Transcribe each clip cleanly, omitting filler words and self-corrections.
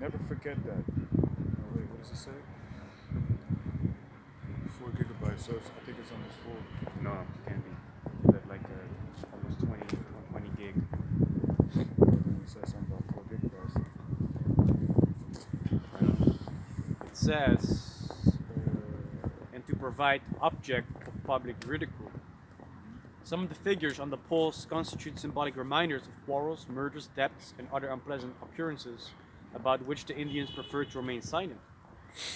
Never forget that. Oh, wait, what does it say? 4 gigabytes, so I think it's almost full. No, it can't be. That's like almost 20 gig. It says something about 4 gigabytes. It says, and to provide object of public ridicule. Some of the figures on the poles constitute symbolic reminders of quarrels, murders, debts, and other unpleasant occurrences about which the Indians prefer to remain silent.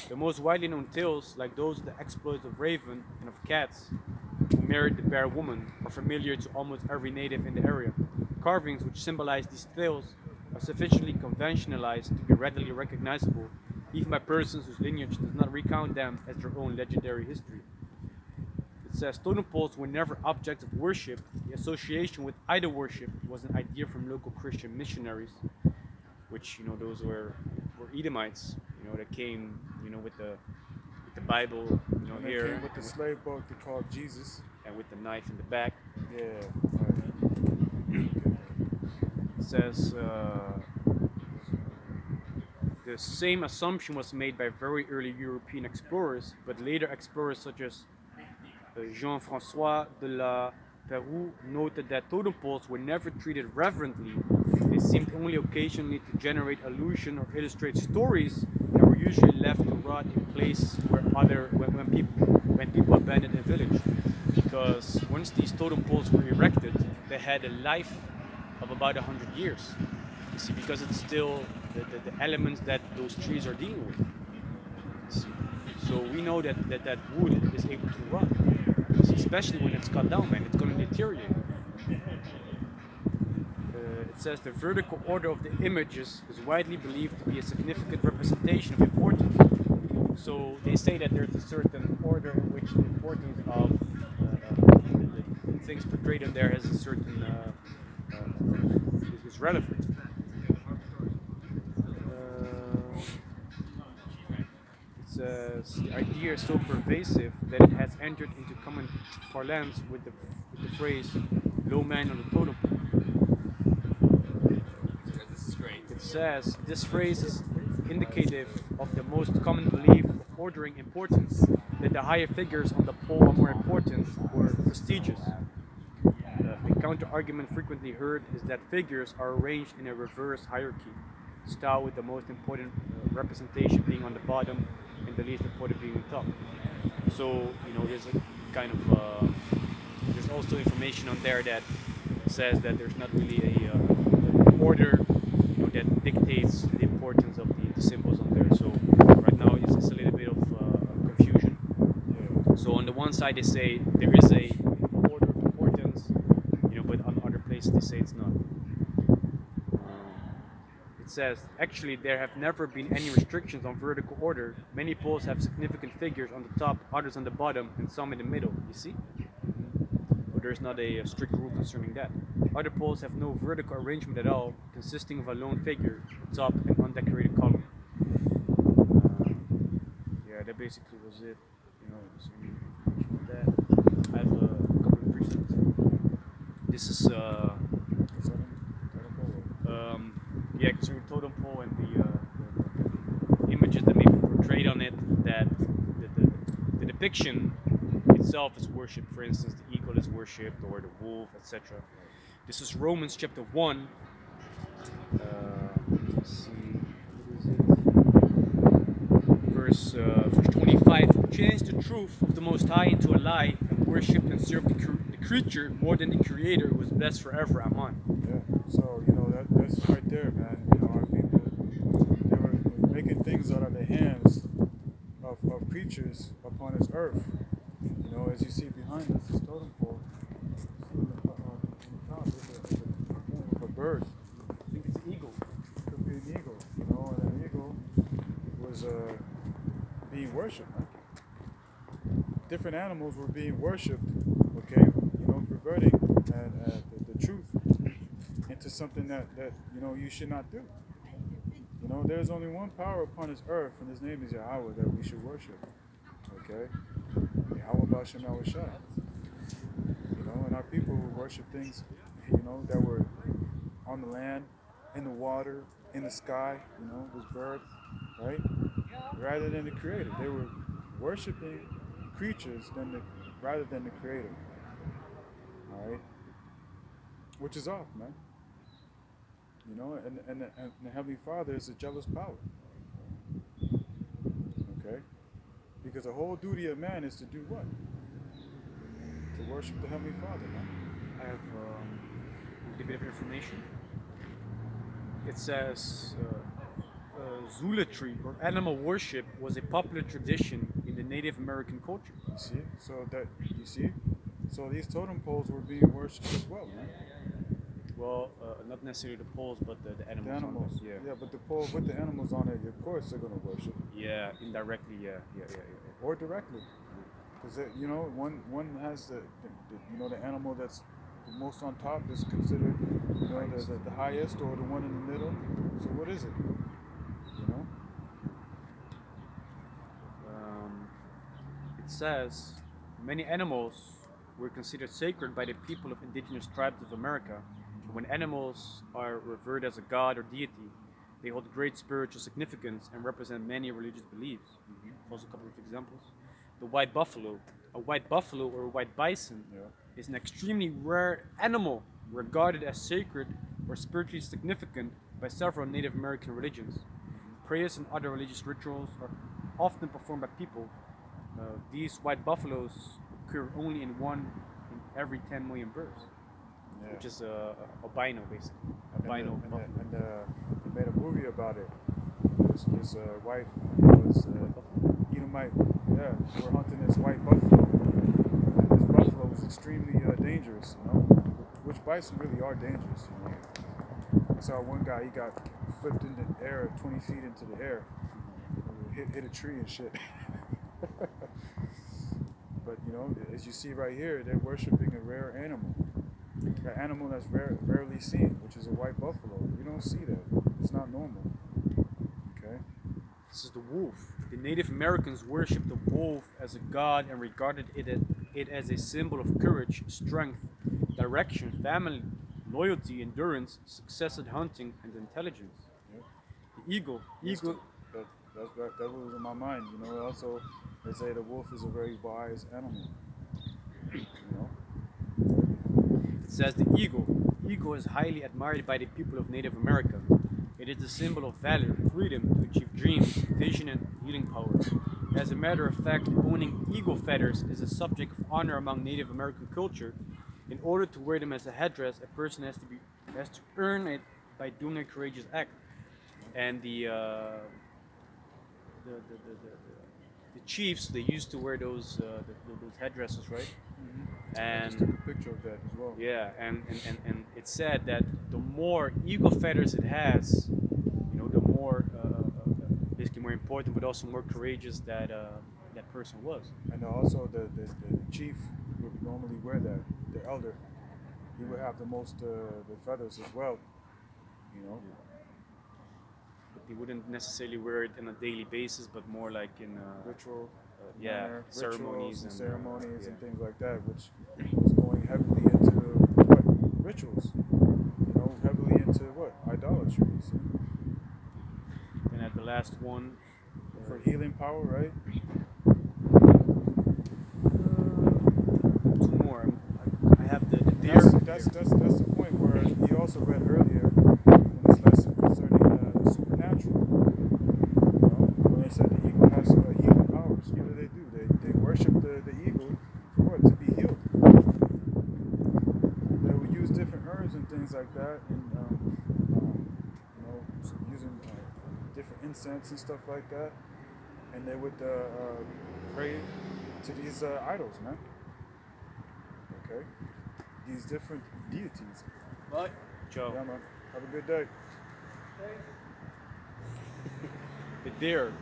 The most widely known tales, like those of the exploits of Raven and of cats who married the bear woman, are familiar to almost every native in the area. Carvings which symbolize these tales are sufficiently conventionalized to be readily recognizable, even by persons whose lineage does not recount them as their own legendary history. It says totem poles were never objects of worship. The association with idol worship was an idea from local Christian missionaries, which those were Edomites, that came with the Bible, And here, they came with the slave boat they called Jesus. and with the knife in the back. Yeah, right. It says the same assumption was made by very early European explorers, but later explorers such as Jean-François de la Perouse noted that totem poles were never treated reverently. They seemed only occasionally to generate allusion or illustrate stories that were usually left to rot in place when people abandoned a village. Because once these totem poles were erected, they had a life of about 100 years. You see, because it's still the elements that those trees are dealing with. You see. So we know that wood is able to rot, especially when it's cut down, man. It's going to deteriorate. It says the vertical order of the images is widely believed to be a significant representation of importance. So they say that there's a certain order in which the importance of the things portrayed in there has a certain is relevant. The idea is so pervasive that it has entered into common parlance with the phrase "low man on the totem pole." This is great. It says this phrase is indicative of the most common belief of ordering importance, that the higher figures on the pole are more important or prestigious. The counter-argument frequently heard is that figures are arranged in a reverse hierarchy, style with the most important representation being on the bottom and the least important being on top. So there's a kind of there's also information on there that says that there's not really a order that dictates the importance of the symbols on there. So right now it's a little bit of confusion. Yeah. So on the one side they say there is a order of importance, but on other places they say it's not. It says, actually, there have never been any restrictions on vertical order. Many poles have significant figures on the top, others on the bottom, and some in the middle. You see? But there's not a strict rule concerning that. Other poles have no vertical arrangement at all, consisting of a lone figure, top, and undecorated column. Yeah, that basically was it. That. I have a couple of presets. This is concerning totem pole and the images that may be portrayed on it, that the depiction itself is worshipped. For instance, the eagle is worshipped, or the wolf, etc. This is Romans chapter 1. Let's see, what is it? Verse 25. Who changed the truth of the Most High into a lie and worshipped and served the creature more than the Creator, who is blessed forever. Amen. Yeah. So that's right there, man. Our people, they were making things out of the hands of creatures upon this earth. As you see behind us, this totem pole. On the top is a bird. I think it's an eagle. It could be an eagle, and an eagle was being worshipped. Different animals were being worshipped, okay, perverting the truth into something that you should not do. There's only one power upon this earth, and his name is Yahawah, that we should worship. Okay? Yahawah Bahasham Rawchaa. And our people who worship things, that were on the land, in the water, in the sky, this bird, right? Rather than the creator. They were worshiping creatures rather than the creator. All right? Which is off, man. And the Heavenly Father is a jealous power. Okay? Because the whole duty of man is to do what? To worship the Heavenly Father, man. I have a bit of information. It says Zulatry, or animal worship, was a popular tradition in the Native American culture. You see? So these totem poles were being worshipped as well, man. Well, not necessarily the poles, but the animals. The animals. On them. Yeah, but the pole with the animals on it, of course they're going to worship. Yeah, indirectly, yeah. Or directly. Because, one has the animal that's the most on top is considered, the highest, or the one in the middle. So what is it? It says many animals were considered sacred by the people of indigenous tribes of America. When animals are revered as a god or deity, they hold great spiritual significance and represent many religious beliefs. Also, a couple of examples. The white buffalo. A white buffalo or a white bison is an extremely rare animal regarded as sacred or spiritually significant by several Native American religions. Prayers and other religious rituals are often performed by people. These white buffaloes occur only in every 10 million births, which is a albino, basically. Albino buffalo. And they made a movie about it. This white Edomite, were hunting this white buffalo. And this buffalo was extremely dangerous, which bison really are dangerous. I saw one guy, he got flipped in the air 20 feet into the air, hit a tree and shit. But as you see right here, they're worshiping a rare animal. An animal that's rarely seen, which is a white buffalo. You don't see that. It's not normal. Okay? This is the wolf. The Native Americans worshipped the wolf as a god and regarded it as a symbol of courage, strength, direction, family, loyalty, endurance, success at hunting, and intelligence. Yep. The eagle. That was in my mind. Also they say the wolf is a very wise animal. It says the eagle. Eagle is highly admired by the people of Native America. It is a symbol of valor, freedom to achieve dreams, vision, and healing power. As a matter of fact, owning eagle feathers is a subject of honor among Native American culture. In order to wear them as a headdress, a person has to earn it by doing a courageous act. And the chiefs, they used to wear those headdresses, right? Mm-hmm. And I just took a picture of that as well. Yeah, and it's said that the more eagle feathers it has, the more basically more important, but also more courageous that person was. And also the chief would normally wear that. The elder, he would have the most the feathers as well. But he wouldn't necessarily wear it on a daily basis, but more like in ritual. Ceremonies and ceremonies and things like that, which was going heavily into what? Rituals. Heavily into what? Idolatry. And at the last one, for healing power, right? Two more. I have the deer. That's the point where he also read earlier in this lesson concerning the supernatural. When they said the eagle has healing powers, what do? They worship the eagle for what? To be healed. They would use different herbs and things like that, and using different incense and stuff like that, and they would pray to these idols, man. Okay, these different deities. Bye, Joe. Yeah, man. Have a good day. The deer.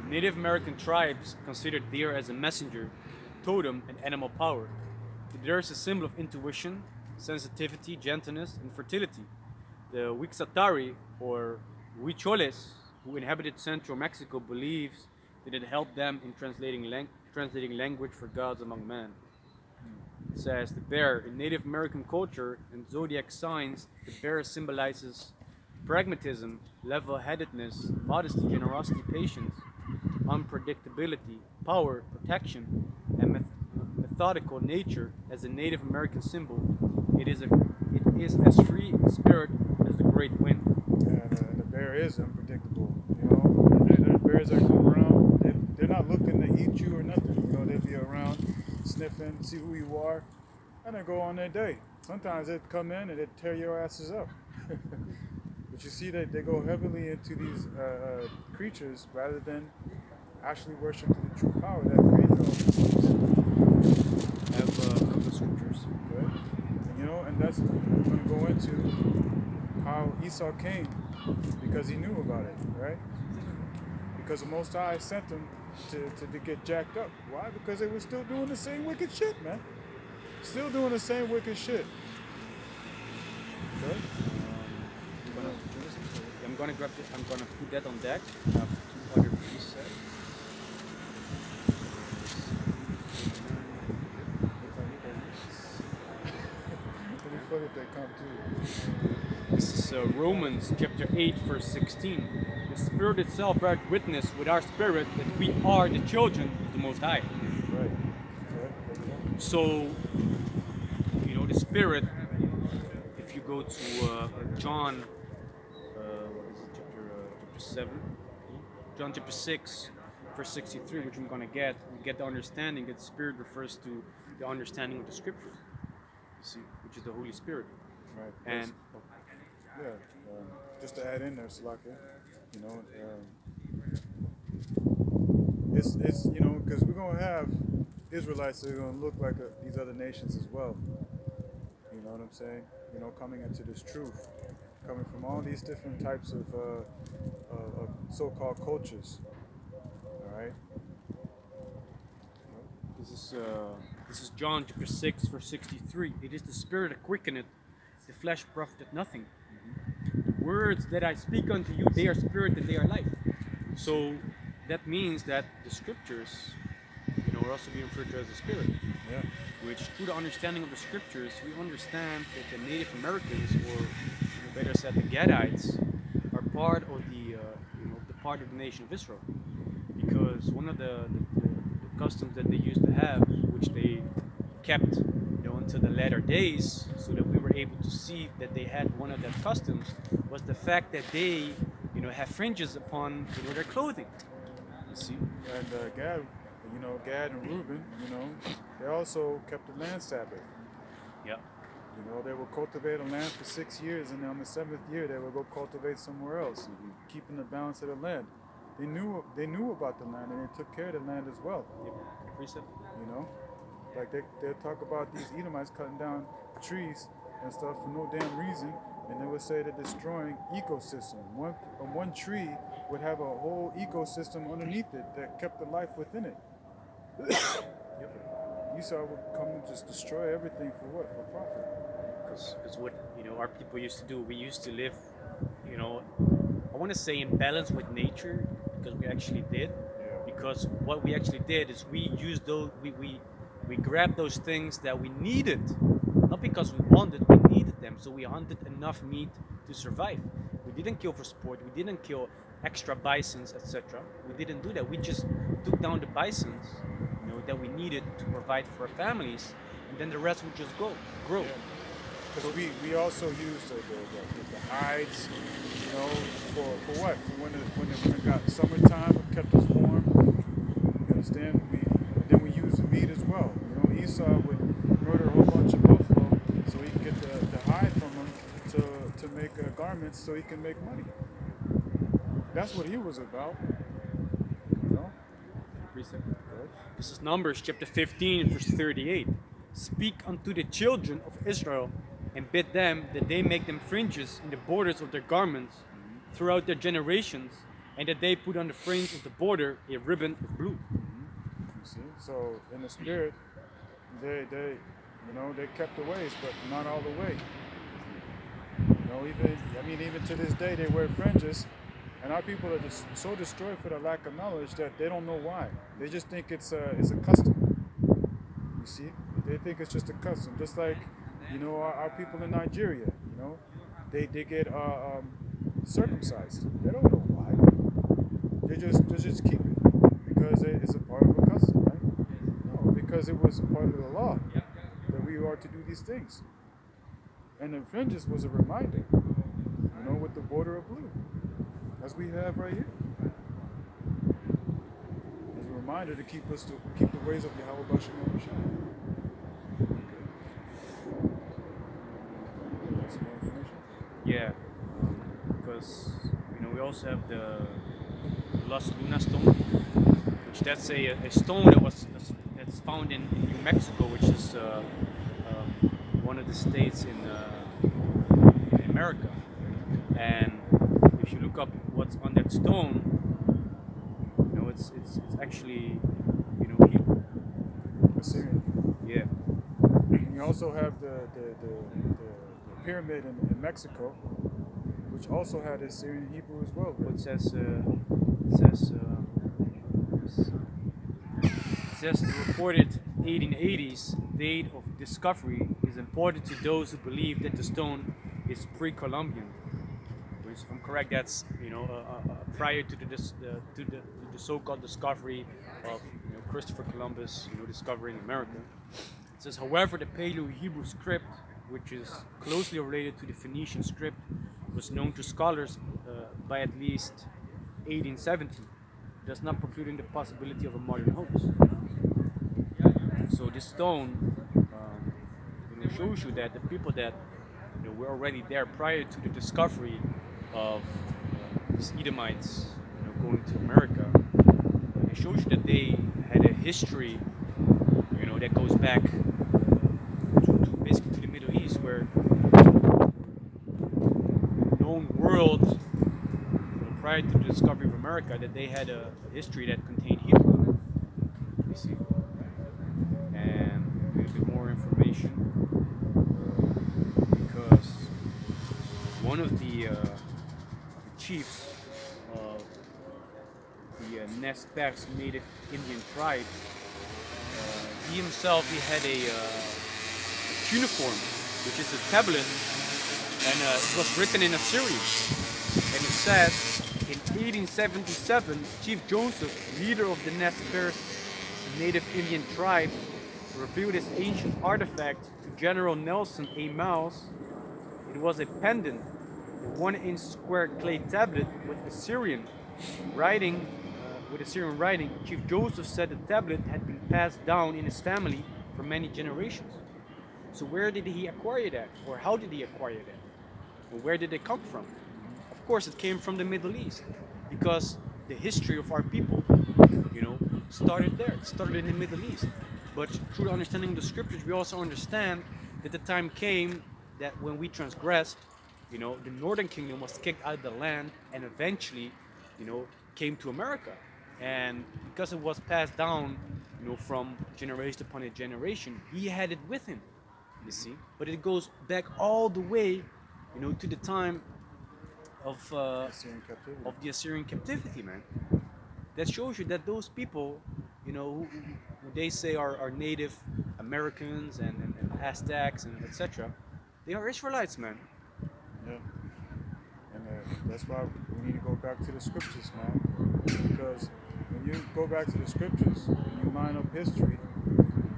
Native American tribes considered deer as a messenger, totem, and animal power. The deer is a symbol of intuition, sensitivity, gentleness, and fertility. The Wixatari, or Huicholes, who inhabited central Mexico, believes that it helped them in translating language for gods among men. It says the bear in Native American culture and zodiac signs, the bear symbolizes pragmatism, level-headedness, modesty, generosity, patience, unpredictability, power, protection, and methodical nature as a Native American symbol. It is as free in spirit as the great wind. And the bear is unpredictable. You know, the bears that come around, they're not looking to eat you or nothing. You know, they'll be around, sniffing, see who you are, and then go on their day. Sometimes they come in and they tear your asses up. But you see that they go heavily into these creatures rather than actually worship the true power that created all these things. I have a couple of scriptures. Good. And, you know, and that's I'm going to go into how Esau came because he knew about it, right? Because the Most High sent them to get jacked up. Why? Because they were still doing the same wicked shit, man. Still doing the same wicked shit. Okay? I'm gonna grab it. I'm gonna put that on deck. I have two other presets. It'll be funny if they come too. This is Romans chapter 8, verse 16. The Spirit itself bears witness with our spirit that we are the children of the Most High. Right. Okay. So, you know, the Spirit, if you go to John, what is it, chapter 7? John chapter 6, verse 63, which I'm going to get, we get the understanding that the Spirit refers to the understanding of the Scriptures, you see, which is the Holy Spirit. Right. And yeah, just to add in there, Slaka, you know, it's you know, because we're gonna have Israelites that are gonna look like these other nations as well. You know what I'm saying? You know, coming into this truth, coming from all these different types of so-called cultures. All right. this is John chapter 6, verse 63. It is the Spirit that quickeneth, the flesh profiteth nothing. The words that I speak unto you, they are spirit and they are life. So that means that the scriptures, you know, are also being referred to as the Spirit. Yeah. Which, through the understanding of the scriptures, we understand that the Native Americans, or better said, the Gadites, are part of the part of the nation of Israel. Because one of the customs that they used to have, which they kept, you know, until the latter days, so that we were able to see that they had one of their customs, was the fact that they, you know, have fringes upon, you know, their clothing. You see? And Gad and Reuben, you know, they also kept the land Sabbath. Yeah. You know, they would cultivate a land for 6 years, and then on the 7th year, they would go cultivate somewhere else, keeping the balance of the land. They knew about the land, and they took care of the land as well. Yep. Precept. You know, like they talk about these Edomites cutting down trees and stuff for no damn reason, and they would say they're destroying ecosystem. One tree would have a whole ecosystem underneath it that kept the life within it. Yep. Esau would come and just destroy everything for what? For profit. Because what, you know, our people used to do, we used to live, you know, I want to say in balance with nature, because we actually did. Yeah. Because what we actually did is we used those, we grabbed those things that we needed, not because we wanted, we needed them. So we hunted enough meat to survive. We didn't kill for sport. We didn't kill extra bisons, etc. We didn't do that. We just took down the bisons, you know, that we needed to provide for our families, and then the rest would just grow. Yeah. Because we also used the hides, you know, for what? For when it got summertime, it kept us warm. You understand? And then we used the meat as well. You know, Esau would murder a whole bunch of buffalo so he could get the hide from them to make garments so he can make money. That's what he was about. You know? This is Numbers chapter 15, verse 38. Speak unto the children of Israel, and bid them that they make them fringes in the borders of their garments throughout their generations, and that they put on the fringe of the border a ribbon of blue. You see? So in the spirit, they kept the ways, but not all the way. You know, even to this day they wear fringes, and our people are just so destroyed for the lack of knowledge that they don't know why. They just think it's a custom. You see? They think it's just a custom, just like, you know, our people in Nigeria. You know, they get circumcised. They don't know why. They just keep it because it's a part of a custom, right? No, because it was a part of the law that we are to do these things. And the fringes was a reminder, with the border of blue, as we have right here. As a reminder to keep the ways of Yahawah, Bahasham, Yahawashi. Yeah, because we also have the Las Lunas stone, which that's a stone that's found in New Mexico, which is one of the states in America. And if you look up what's on that stone, it's actually Hebrew. Assyrian. Yeah. And you also have the pyramid in Mexico, which also had Assyrian Hebrew as well. Right? It says the reported 1880s date of discovery is important to those who believe that the stone is pre-Columbian. Which, if I'm correct, that's prior to the so-called discovery of Christopher Columbus, discovering America. It says, however, the Paleo-Hebrew script, which is closely related to the Phoenician script, was known to scholars by at least 1870, thus not precluding the possibility of a modern hoax. So this stone shows you that the people that were already there prior to the discovery of these Edomites going to America, it shows you that they had a history that goes back to basically to the Middle East, where the known world prior to the discovery of America, that they had a history that contained Hebrew. You see, and a little bit more information, because one of the chiefs of the Nez Perce Native Indian tribe, he had a cuneiform, which is a tablet, and it was written in Assyrian. And it says, in 1877, Chief Joseph, leader of the Nez Perce Native Indian tribe, revealed his ancient artifact to General Nelson A. Miles. It was a pendant, a 1-inch square clay tablet with Assyrian writing. Chief Joseph said the tablet had been passed down in his family for many generations. So where did he acquire that? Or how did he acquire that? Or where did it come from? Of course, it came from the Middle East, because the history of our people, started there. It started in the Middle East. But through understanding the scriptures, we also understand that the time came that when we transgressed, the northern kingdom was kicked out of the land and eventually, came to America. And because it was passed down, from generation upon a generation, he had it with him, you see. But it goes back all the way, to the time of the Assyrian captivity, man. That shows you that those people, who they say are Native Americans and Aztecs and etc., they are Israelites, man. Yeah. And that's why we need to go back to the scriptures, man. Because when you go back to the scriptures, and you line up history,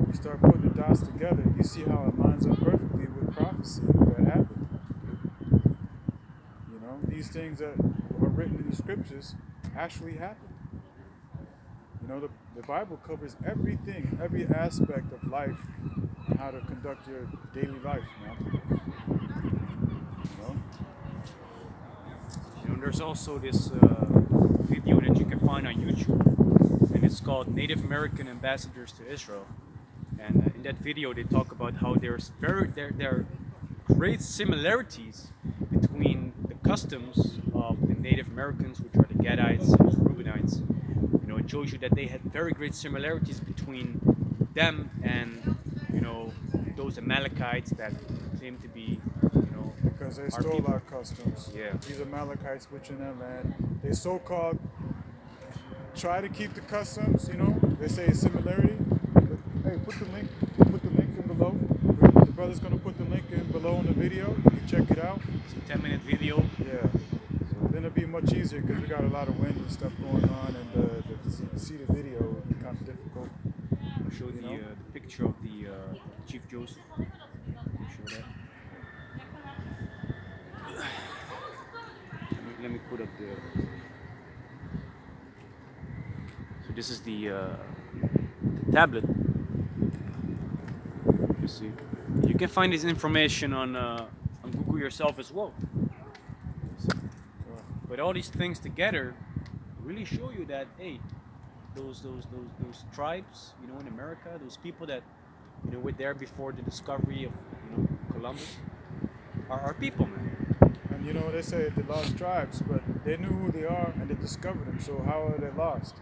you start putting the dots together, you see how it lines up perfectly with prophecy that happened. These things that are written in the scriptures actually happened. The Bible covers everything, every aspect of life, and how to conduct your daily life, man. There's also this video that you can find on YouTube, and it's called Native American Ambassadors to Israel. And in that video, they talk about how there are great similarities between the customs of the Native Americans, which are the Gadites and the Reubenites. It shows you that they had very great similarities between them and those Amalekites that claim to be because they stole our customs. Yeah. These Amalekites which in their land, they so-called try to keep the customs. They say similarity. But, hey, put the link in below. The brother's gonna put the link in below in the video. You can check it out. It's a 10-minute video. Yeah. So then it'll be much easier because we got a lot of wind and stuff going on, and see the video will be kind of difficult. I'll show the picture of the Chief Joseph. Show that. Let me put up the. So this is the tablet. You see, you can find this information on Google yourself as well. But all these things together really show you that hey, those tribes, you know, in America, those people that, you know, were there before the discovery of, you know, Columbus, are our people, man. And you know, they say the lost tribes, but they knew who they are and they discovered them. So how are they lost?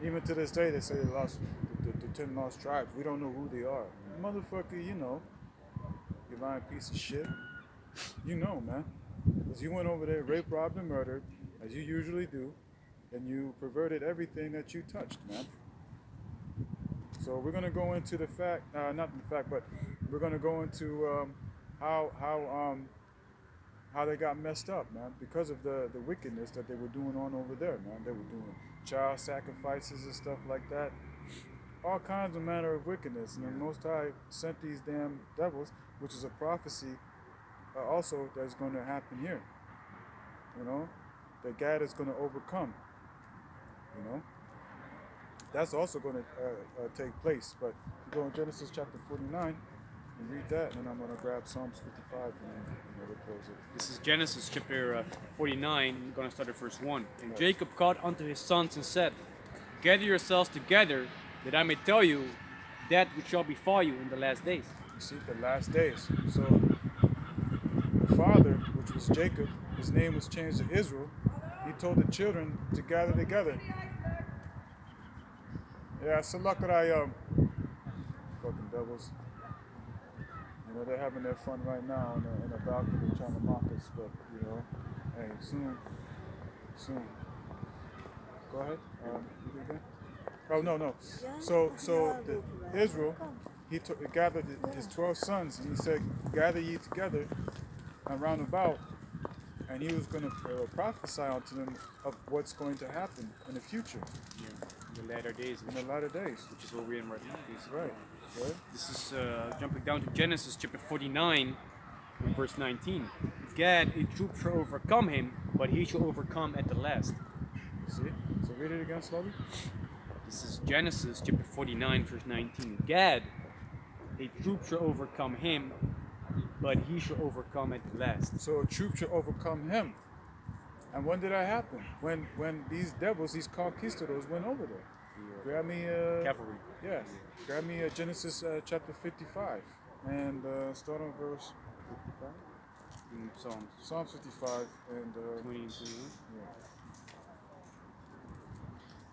Even to this day, they say they lost the 10 lost tribes. We don't know who they are. Motherfucker, you know, you lying piece of shit. You know, man. Because you went over there, raped, robbed, and murdered, as you usually do, and you perverted everything that you touched, man. So we're gonna go into the fact, not the fact, but we're gonna go into how they got messed up, man, because of the wickedness that they were doing on over there, man. They were doing child sacrifices and stuff like that. All kinds of manner of wickedness. And the Most High sent these damn devils, which is a prophecy also that's going to happen here. You know, that God is going to overcome. You know, that's also going to take place. But you go in Genesis chapter 49 and read that, and I'm going to grab Psalms 55 and then we'll close it. This is Genesis chapter 49. I'm going to start at verse 1. And Jacob called unto his sons and said, gather yourselves together, that I may tell you that which shall befall you in the last days. You see, the last days. So the father, which was Jacob, his name was changed to Israel. He told the children to gather together. Yeah, so luck that fucking devils. You know, they're having their fun right now in the balcony trying to mock us, but you know, hey, soon. Go ahead. You do again? Oh no. So Israel, he gathered his 12 sons, and he said, "Gather ye together and round about," and he was going to prophesy unto them of what's going to happen in the future. Yeah, in the latter days. In the latter days, which is what we're in right now. Right. This is jumping down to Genesis chapter 49, verse 19. Gad, a troop shall overcome him, but he shall overcome at the last. See? So read it again slowly. This is Genesis chapter 49, verse 19. Gad, a troop shall overcome him, but he shall overcome at the last. So a troop shall overcome him. And when did that happen? When these devils, these conquistadors went over there. Grab me cavalry. Yeah. Grab me Genesis chapter 55 and start on verse 55. Psalms 55 and 20 and 21. Yeah.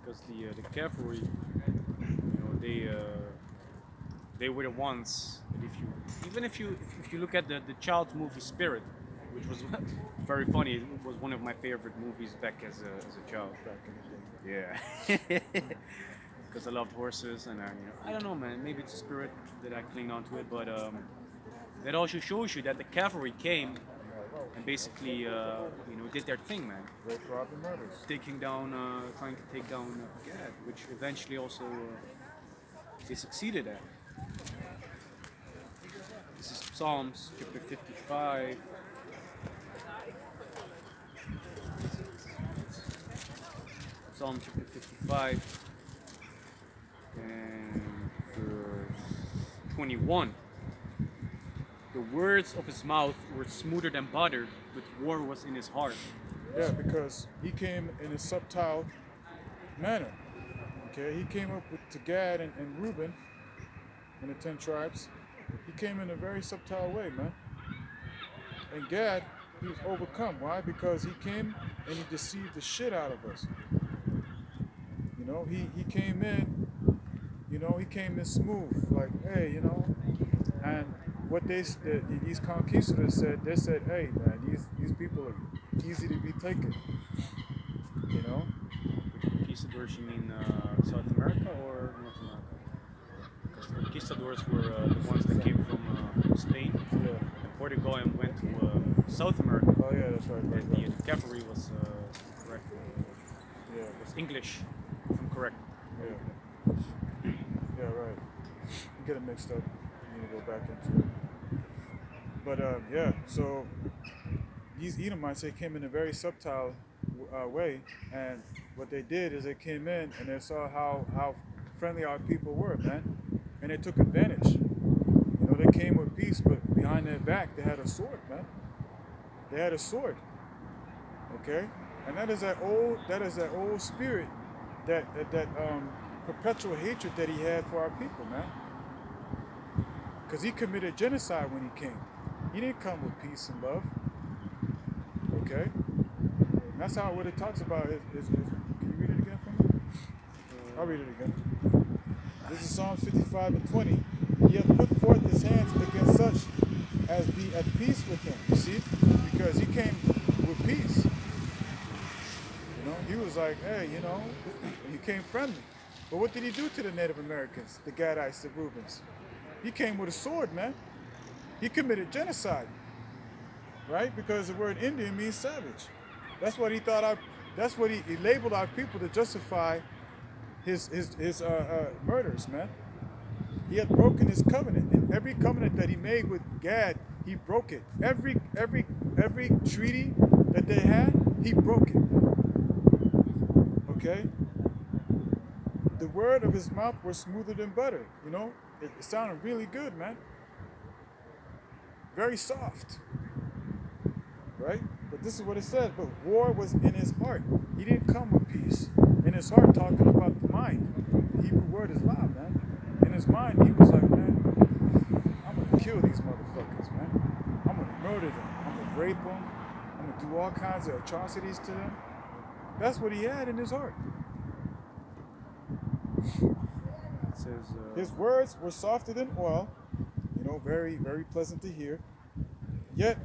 Because the cavalry, you know, they were the ones that if you look at the child's movie Spirit, which was very funny. It was one of my favorite movies back as a child. Back in the day. Yeah. Because I loved horses, and I don't know, man. Maybe it's a spirit that I cling on to it, but that also shows you that the cavalry came and basically, did their thing, man. Rape, rob, and murders. Trying to take down Gad, which eventually also they succeeded at. This is Psalms chapter 55. Psalm chapter 55. And verse 21. The words of his mouth were smoother than butter, but war was in his heart. Yeah, because he came in a subtle manner. Okay, he came up to Gad and Reuben in the 10 tribes. He came in a very subtle way, man. And Gad, he was overcome. Why? Because he came and he deceived the shit out of us. You know, he came in. You know, he came in smooth, like, hey, you know, and what these conquistadors said, they said, hey, man, these people are easy to be taken, you know. Conquistadors, you mean South America or North America? Because the conquistadors were the ones that came from Spain and Portugal and went to South America. Oh yeah, that's right. And the cavalry was correct. Yeah. It's English, if I'm correct. Yeah. Yeah, right. You get it mixed up. You need to go back into it. But yeah, so these Edomites, they came in a very subtle way, and what they did is they came in and they saw how friendly our people were, man, and they took advantage. You know, they came with peace, but behind their back they had a sword, man. They had a sword, okay, and that is that old spirit, that perpetual hatred that he had for our people, man. Because he committed genocide when he came. He didn't come with peace and love. Okay? And that's how what it talks about is can you read it again for me? I'll read it again. This is Psalm 55 and 20. He hath put forth his hands against such as be at peace with him. You see? Because he came with peace. You know, he was like, hey, you know, he came friendly. But what did he do to the Native Americans, the Gadites, the Reubens? He came with a sword, man. He committed genocide, right? Because the word Indian means savage. That's what he thought. That's what he labeled our people to justify his murders, man. He had broken his covenant, and every covenant that he made with Gad, he broke it. Every treaty that they had, he broke it. Okay. The word of his mouth was smoother than butter. You know, it sounded really good, man. Very soft, right? But this is what it says. But war was in his heart. He didn't come with peace. In his heart, talking about the mind. The Hebrew word is loud, man. In his mind, he was like, man, I'm going to kill these motherfuckers, man. I'm going to murder them. I'm going to rape them. I'm going to do all kinds of atrocities to them. That's what he had in his heart. It says, his words were softer than oil, you know, very, very pleasant to hear. Yet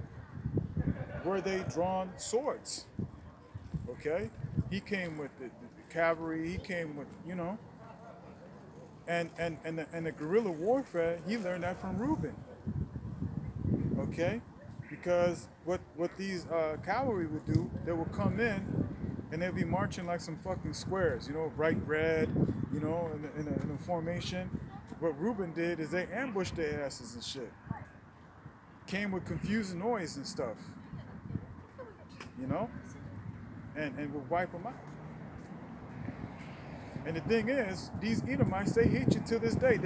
were they drawn swords. Okay? He came with the cavalry, he came with, you know, and the guerrilla warfare, he learned that from Reuben. Okay? Because what these cavalry would do, they would come in and they'd be marching like some fucking squares, you know, bright red, you know, in a formation. What Reuben did is they ambushed their asses and shit. Came with confusing noise and stuff, you know, and would wipe them out. And the thing is, these Edomites, they hate you to this day.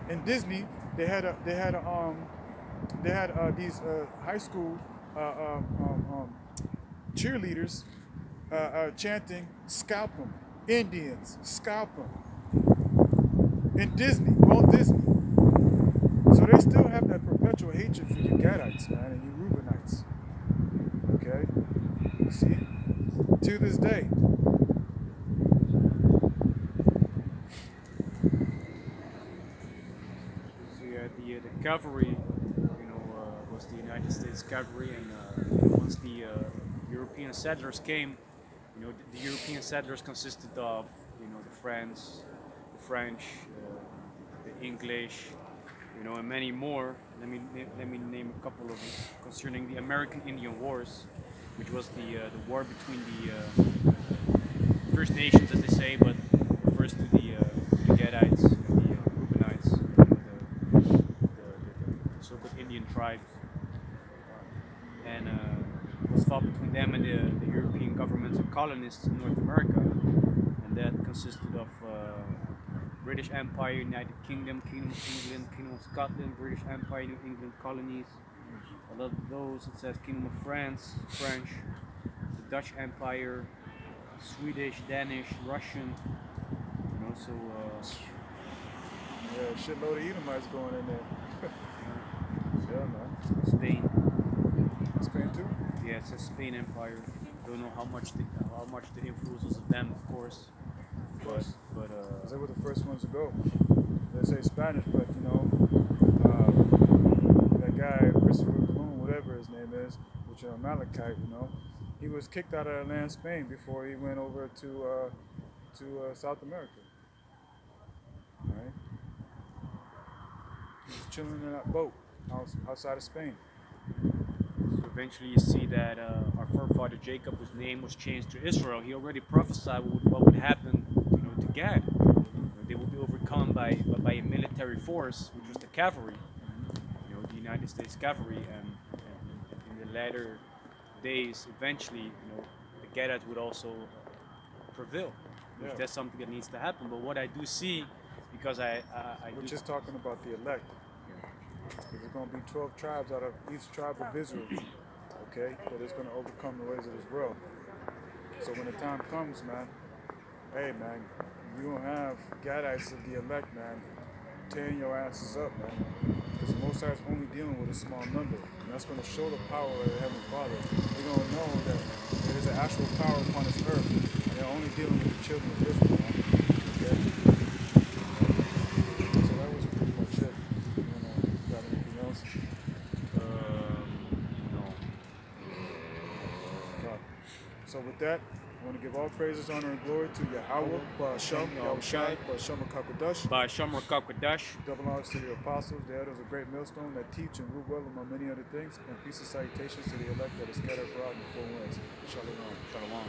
In Disney, they had these high school cheerleaders chanting, "Scalp them, Indians, scalp them." In Disney, Walt Disney. So they still have that perpetual hatred for you Gadites, man, and you Reubenites. Okay? You see? To this day. So yeah, the cavalry, you know, was the United States cavalry, and once the European settlers came, you know, the European settlers consisted of, you know, the French, the English, you know, and many more. Let me name a couple of them concerning the American Indian Wars, which was the war between the First Nations, as they say, but refers to the Gadites, the Reubenites, the so-called Indian tribes, and was fought between them and the European governments and colonists in North America, and that consisted of British Empire, United Kingdom, Kingdom of England, Kingdom of Scotland, British Empire, New England colonies. A lot of those, it says Kingdom of France, French, the Dutch Empire, Swedish, Danish, Russian, you know, so yeah, shitload of Edomites going in there. Yeah, man. Spain. Spain too? Yeah, it says Spain Empire. Don't know how much the influence was of them, of course. But they were the first ones to go. They say Spanish, but you know, that guy Christopher Colon, whatever his name is, which is Amalekite, you know, he was kicked out of land Spain before he went over to South America. All right, he was chilling in that boat outside of Spain. So eventually, you see that our Father Jacob, whose name was changed to Israel, he already prophesied what would happen, to Gad. They will be overcome by a military force, which was the cavalry, the United States cavalry, and in the latter days, eventually, the Gadites would also prevail. Which that's something that needs to happen. But what I do see, because we're just talking about the elect. There's going to be 12 tribes out of each tribe of Israel, okay, that is going to overcome the ways of this world. So when the time comes, man, hey, man, you don't have Gadites of the elect, man, tearing your asses up, man, because the Most High is only dealing with a small number, and that's going to show the power of the Heavenly Father. They're going to know that there is an actual power upon this earth, and they're only dealing with the children of Israel, man. Okay? So that was pretty much it. Got anything else? No. So with that, I want to give all praises, honor, and glory to Yahawah, Bahasham, Yahawashi, Bahasham, Qadash. Bahasham, Qadash. Double honors to the apostles, the elders of great Millstone that teach and rule well among many other things, and peace and salutations to the elect that is scattered abroad in the four winds. Shalom. Shalom.